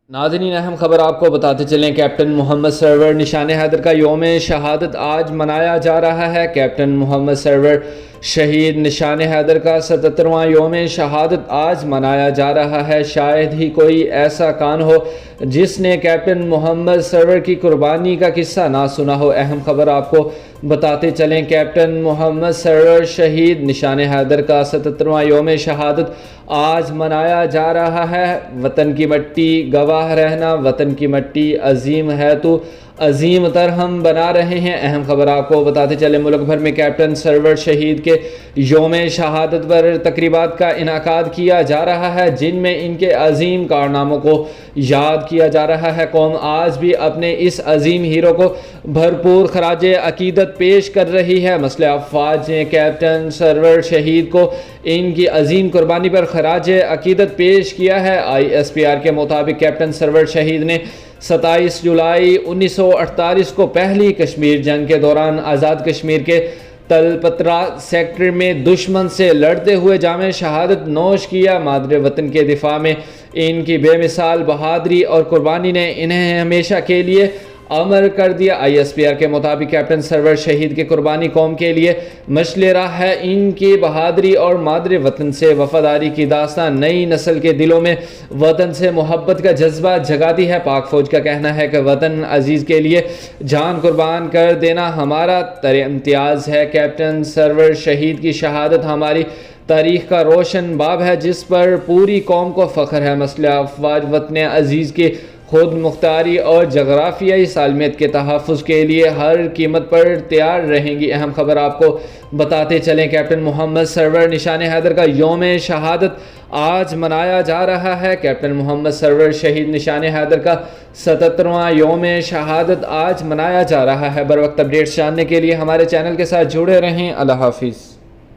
ناظرین اہم خبر آپ کو بتاتے چلیں، کیپٹن محمد سرور نشان حیدر کا یوم شہادت آج منایا جا رہا ہے۔ کیپٹن محمد سرور شہید نشان حیدر کا 77واں یوم شہادت آج منایا جا رہا ہے۔ شاید ہی کوئی ایسا کان ہو جس نے کیپٹن محمد سرور کی قربانی کا قصہ نہ سنا ہو۔ اہم خبر آپ کو بتاتے چلیں، کیپٹن محمد سرور شہید نشان حیدر کا 77واں یوم شہادت آج منایا جا رہا ہے۔ وطن کی مٹی گواہ رہنا، وطن کی مٹی عظیم ہے تو عظیم تر ہم بنا رہے ہیں۔ اہم خبر آپ کو بتاتے چلیں، ملک بھر میں کیپٹن سرور شہید کے یوم شہادت پر تقریبات کا انعقاد کیا جا رہا ہے، جن میں ان کے عظیم کارناموں کو یاد کیا جا رہا ہے۔ قوم آج بھی اپنے اس عظیم ہیرو کو بھرپور خراج عقیدت پیش کر رہی ہے۔ مسلح افواج نے کیپٹن سرور شہید کو ان کی عظیم قربانی پر خراج عقیدت پیش کیا ہے۔ ISPR کے مطابق کیپٹن سرور شہید نے 27 جولائی 1948 کو پہلی کشمیر جنگ کے دوران آزاد کشمیر کے تلپترا سیکٹر میں دشمن سے لڑتے ہوئے جام شہادت نوش کیا۔ مادر وطن کے دفاع میں ان کی بے مثال بہادری اور قربانی نے انہیں ہمیشہ کے لیے امر کر دیا۔ ISPR کے مطابق کیپٹن سرور شہید کی قربانی قوم کے لیے مشعل راہ ہے۔ ان کی بہادری اور مادر وطن سے وفاداری کی داستان نئی نسل کے دلوں میں وطن سے محبت کا جذبہ جگاتی ہے۔ پاک فوج کا کہنا ہے کہ وطن عزیز کے لیے جان قربان کر دینا ہمارا امتیاز ہے۔ کیپٹن سرور شہید کی شہادت ہماری تاریخ کا روشن باب ہے، جس پر پوری قوم کو فخر ہے۔ مسلح افواج وطن عزیز کی خود مختاری اور جغرافیائی سالمیت کے تحفظ کے لیے ہر قیمت پر تیار رہیں گی۔ اہم خبر آپ کو بتاتے چلیں، کیپٹن محمد سرور نشان حیدر کا یوم شہادت آج منایا جا رہا ہے۔ کیپٹن محمد سرور شہید نشان حیدر کا 77واں یوم شہادت آج منایا جا رہا ہے۔ بر وقت اپڈیٹس جاننے کے لیے ہمارے چینل کے ساتھ جڑے رہیں۔ اللہ حافظ۔